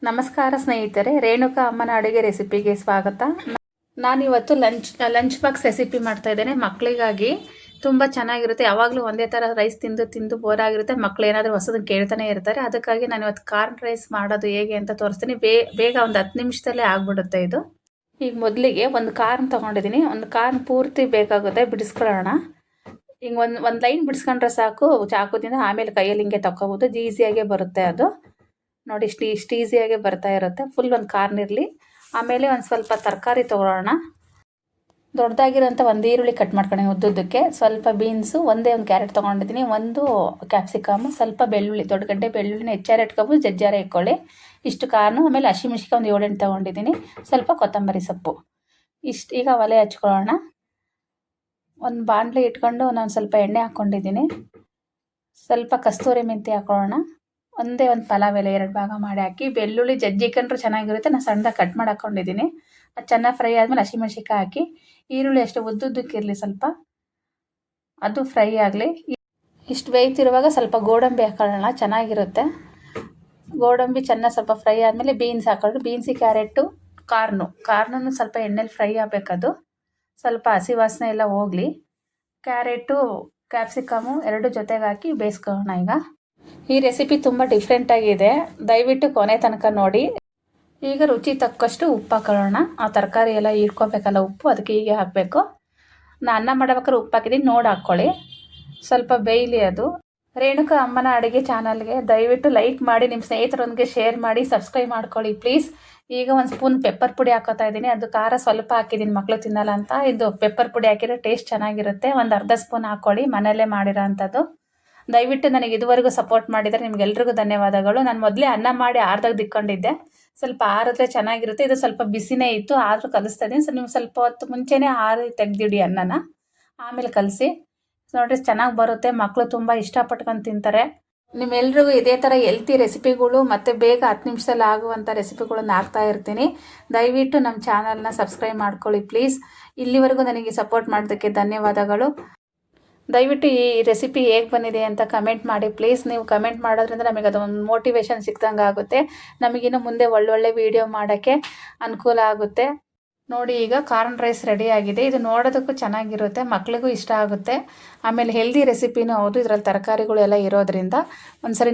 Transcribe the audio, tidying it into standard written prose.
ನಮಸ್ಕಾರ ಸ್ನೇಹಿತರೆ, ರೇಣುಕಾ ಅಮ್ಮನ ಅಡುಗೆ ರೆಸಿಪಿಗೆ ಸ್ವಾಗತ. ನಾನಿವತ್ತು ಲಂಚ್ ಬಾಕ್ಸ್ ರೆಸಿಪಿ ಮಾಡ್ತಾ ಇದ್ದೇನೆ ಮಕ್ಕಳಿಗಾಗಿ. ತುಂಬ ಚೆನ್ನಾಗಿರುತ್ತೆ. ಯಾವಾಗಲೂ ಒಂದೇ ಥರ ರೈಸ್ ತಿಂದು ತಿಂದು ಬೋರ್ ಆಗಿರುತ್ತೆ. ಮಕ್ಕಳು ಏನಾದರೂ ಹೊಸದನ್ನು ಕೇಳ್ತಾನೆ ಇರ್ತಾರೆ. ಅದಕ್ಕಾಗಿ ನಾನು ಇವತ್ತು ಕಾರ್ನ್ ರೈಸ್ ಮಾಡೋದು ಹೇಗೆ ಅಂತ ತೋರಿಸ್ತೀನಿ. ಬೇಗ ಒಂದು 10 ನಿಮಿಷದಲ್ಲೇ ಆಗ್ಬಿಡುತ್ತೆ ಇದು. ಈಗ ಮೊದಲಿಗೆ ಒಂದು ಕಾರ್ನ್ ತೊಗೊಂಡಿದ್ದೀನಿ. ಒಂದು ಕಾರ್ನ್ ಪೂರ್ತಿ ಬೇಕಾಗುತ್ತೆ, ಬಿಡಿಸ್ಕೊಳ್ಳೋಣ. ಹಿಂಗೆ ಒಂದು ಲೈನ್ ಬಿಡಿಸ್ಕೊಂಡ್ರೆ ಸಾಕು ಚಾಕುದಿಂದ. ಆಮೇಲೆ ಕೈಯಲ್ಲಿ ಹಿಂಗೆ ತಗೋಬೋದು, ಈಸಿಯಾಗೇ ಬರುತ್ತೆ ಅದು. ನೋಡಿ, ಇಷ್ಟು ಈಸಿಯಾಗಿ ಬರ್ತಾ ಇರುತ್ತೆ. ಫುಲ್ ಒಂದು ಕಾರ್ನ್ ಇರಲಿ. ಆಮೇಲೆ ಒಂದು ಸ್ವಲ್ಪ ತರಕಾರಿ ತೊಗೊಳ್ಳೋಣ. ದೊಡ್ಡದಾಗಿರೋಂಥ ಒಂದು ಈರುಳ್ಳಿ ಕಟ್ ಮಾಡ್ಕೊಂಡಿದ್ದೀನಿ ಉದ್ದುದ್ದಕ್ಕೆ. ಸ್ವಲ್ಪ ಬೀನ್ಸು, ಒಂದು ಕ್ಯಾರೆಟ್ ತೊಗೊಂಡಿದ್ದೀನಿ, ಒಂದು ಕ್ಯಾಪ್ಸಿಕಮ್ಮು, ಸ್ವಲ್ಪ ಬೆಳ್ಳುಳ್ಳಿ, ದೊಡ್ಡ ಗಡ್ಡೆ ಬೆಳ್ಳುಳ್ಳಿನ ಹೆಚ್ಚಾರೆ ಇಟ್ಕೊಬೋದು, ಜಜ್ಜಾರೆ ಇಟ್ಕೊಳ್ಳಿ. ಇಷ್ಟು ಕಾರ್ನು, ಆಮೇಲೆ ಹಸಿಮೆಣ್ಸಿಕಾಯಿ ಒಂದು 7-8 ತೊಗೊಂಡಿದ್ದೀನಿ, ಸ್ವಲ್ಪ ಕೊತ್ತಂಬರಿ ಸೊಪ್ಪು. ಈಗ ಒಲೆ ಹಚ್ಕೊಳ್ಳೋಣ. ಒಂದು ಬಾಣಲೆ ಇಟ್ಕೊಂಡು ನಾನು ಸ್ವಲ್ಪ ಎಣ್ಣೆ ಹಾಕ್ಕೊಂಡಿದ್ದೀನಿ. ಸ್ವಲ್ಪ ಕಸ್ತೂರಿ ಮೆಂತ್ಯ ಹಾಕೊಳ್ಳೋಣ. ಒಂದು ಪಲಾವ್ ಎಲೆ 2 ಭಾಗ ಮಾಡಿ ಹಾಕಿ. ಬೆಳ್ಳುಳ್ಳಿ ಜಜ್ಜಿಕೊಂಡ್ರೂ ಚೆನ್ನಾಗಿರುತ್ತೆ. ನಾನು ಸಣ್ಣದಾಗಿ ಕಟ್ ಮಾಡಿ ಹಾಕ್ಕೊಂಡಿದ್ದೀನಿ. ಅದು ಚೆನ್ನಾಗಿ ಫ್ರೈ ಆದಮೇಲೆ ಹಸಿಮೆಣ್ಸಿಕಾಯಿ ಹಾಕಿ. ಈರುಳ್ಳಿ ಅಷ್ಟು ಉದ್ದುದ್ದಕ್ಕಿರಲಿ, ಸ್ವಲ್ಪ ಅದು ಫ್ರೈ ಆಗಲಿ. ಇಷ್ಟು ಬೇಯ್ತಿರುವಾಗ ಸ್ವಲ್ಪ ಗೋಡಂಬಿ ಹಾಕೊಳ್ಳೋಣ, ಚೆನ್ನಾಗಿರುತ್ತೆ. ಗೋಡಂಬಿ ಚೆನ್ನಾಗಿ ಸ್ವಲ್ಪ ಫ್ರೈ ಆದಮೇಲೆ ಬೀನ್ಸ್ ಹಾಕೊಳ್ಳಿ. ಬೀನ್ಸಿ, ಕ್ಯಾರೆಟು, ಕಾರ್ನನ್ನು ಸ್ವಲ್ಪ ಎಣ್ಣೆಲಿ ಫ್ರೈ ಆಗಬೇಕದು. ಸ್ವಲ್ಪ ಹಸಿ ವಾಸನೆ ಎಲ್ಲ ಹೋಗಲಿ. ಕ್ಯಾರೆಟು, ಕ್ಯಾಪ್ಸಿಕಮು 2 ಜೊತೆಗೆ ಹಾಕಿ ಬೇಯಿಸ್ಕೊಳ್ಳೋಣ. ಈ ರೆಸಿಪಿ ತುಂಬ ಡಿಫ್ರೆಂಟಾಗಿದೆ, ದಯವಿಟ್ಟು ಕೊನೆ ತನಕ ನೋಡಿ. ಈಗ ರುಚಿ ತಕ್ಕಷ್ಟು ಉಪ್ಪು ಹಾಕೊಳ್ಳೋಣ. ಆ ತರಕಾರಿ ಎಲ್ಲ ಇಟ್ಕೋಬೇಕಲ್ಲ ಉಪ್ಪು, ಅದಕ್ಕೆ ಹೀಗೆ ಹಾಕಬೇಕು. ನಾನು ಅನ್ನ ಮಾಡ್ಬೇಕಾದ್ರೆ ಉಪ್ಪು ಹಾಕಿದ್ದೀನಿ, ನೋಡಿ ಹಾಕ್ಕೊಳ್ಳಿ. ಸ್ವಲ್ಪ ಬೇಯಲಿ ಅದು. ರೇಣುಕಾ ಅಮ್ಮನ ಅಡುಗೆ ಚಾನಲ್ಗೆ ದಯವಿಟ್ಟು ಲೈಕ್ ಮಾಡಿ, ನಿಮ್ಮ ಸ್ನೇಹಿತರೊಂದಿಗೆ ಶೇರ್ ಮಾಡಿ, ಸಬ್ಸ್ಕ್ರೈಬ್ ಮಾಡ್ಕೊಳ್ಳಿ ಪ್ಲೀಸ್. ಈಗ ಒಂದು ಸ್ಪೂನ್ ಪೆಪ್ಪರ್ ಪುಡಿ ಹಾಕೋತಾ ಇದ್ದೀನಿ. ಅದು ಖಾರ ಸ್ವಲ್ಪ ಹಾಕಿದ್ದೀನಿ, ಮಕ್ಕಳು ತಿನ್ನಲ್ಲ ಅಂತ. ಇದು ಪೆಪ್ಪರ್ ಪುಡಿ ಹಾಕಿದ್ರೆ ಟೇಸ್ಟ್ ಚೆನ್ನಾಗಿರುತ್ತೆ. ಒಂದು ಅರ್ಧ ಸ್ಪೂನ್ ಹಾಕ್ಕೊಳ್ಳಿ, ಮನೆಯಲ್ಲೇ ಮಾಡಿರೋ ಅಂಥದ್ದು. ದಯವಿಟ್ಟು ನನಗೆ ಇದುವರೆಗೂ ಸಪೋರ್ಟ್ ಮಾಡಿದರೆ ನಿಮ್ಗೆಲ್ರಿಗೂ ಧನ್ಯವಾದಗಳು. ನಾನು ಮೊದಲೇ ಅನ್ನ ಮಾಡಿ ಆರ್ದಾಗಿದ್ಕೊಂಡಿದ್ದೆ. ಸ್ವಲ್ಪ ಆರಿದ್ರೆ ಚೆನ್ನಾಗಿರುತ್ತೆ. ಇದು ಸ್ವಲ್ಪ ಬಿಸಿನೇ ಇತ್ತು, ಆದರೂ ಕಲಿಸ್ತಾ ಇದ್ದೀನಿ. ಸೊ ನೀವು ಸ್ವಲ್ಪ ಹೊತ್ತು ಮುಂಚೆನೇ ತೆಗೆದಿಡಿ ಅನ್ನನ, ಆಮೇಲೆ ಕಲಸಿ ನೋಡಿರಿ, ಚೆನ್ನಾಗಿ ಬರುತ್ತೆ. ಮಕ್ಕಳು ತುಂಬ ಇಷ್ಟಪಟ್ಕೊಂಡು ತಿಂತಾರೆ. ನಿಮ್ಮೆಲ್ರಿಗೂ ಇದೇ ಥರ ಹೆಲ್ತಿ ರೆಸಿಪಿಗಳು ಮತ್ತು ಬೇಗ 10 ನಿಮಿಷದಲ್ಲಿ ಆಗುವಂಥ ರೆಸಿಪಿಗಳನ್ನು ಹಾಕ್ತಾ ಇರ್ತೀನಿ. ದಯವಿಟ್ಟು ನಮ್ಮ ಚಾನಲ್ನ ಸಬ್ಸ್ಕ್ರೈಬ್ ಮಾಡ್ಕೊಳ್ಳಿ ಪ್ಲೀಸ್. ಇಲ್ಲಿವರೆಗೂ ನನಗೆ ಸಪೋರ್ಟ್ ಮಾಡೋದಕ್ಕೆ ಧನ್ಯವಾದಗಳು. ದಯವಿಟ್ಟು ಈ ರೆಸಿಪಿ ಹೇಗೆ ಬಂದಿದೆ ಅಂತ ಕಮೆಂಟ್ ಮಾಡಿ ಪ್ಲೀಸ್. ನೀವು ಕಮೆಂಟ್ ಮಾಡೋದ್ರಿಂದ ನಮಗೆ ಅದೊಂದು ಮೋಟಿವೇಶನ್ ಸಿಕ್ದಂಗೆ ಆಗುತ್ತೆ. ನಮಗಿನ್ನು ಮುಂದೆ ಒಳ್ಳೊಳ್ಳೆ ವೀಡಿಯೋ ಮಾಡೋಕ್ಕೆ ಅನುಕೂಲ ಆಗುತ್ತೆ. ನೋಡಿ, ಈಗ ಕಾರ್ನ್ ರೈಸ್ ರೆಡಿ ಆಗಿದೆ. ಇದು ನೋಡೋದಕ್ಕೂ ಚೆನ್ನಾಗಿರುತ್ತೆ, ಮಕ್ಕಳಿಗೂ ಇಷ್ಟ ಆಗುತ್ತೆ. ಆಮೇಲೆ ಹೆಲ್ದಿ ರೆಸಿಪಿನೂ ಹೌದು. ಇದರಲ್ಲಿ ತರಕಾರಿಗಳು ಎಲ್ಲ ಇರೋದ್ರಿಂದ ಒಂದ್ಸರಿ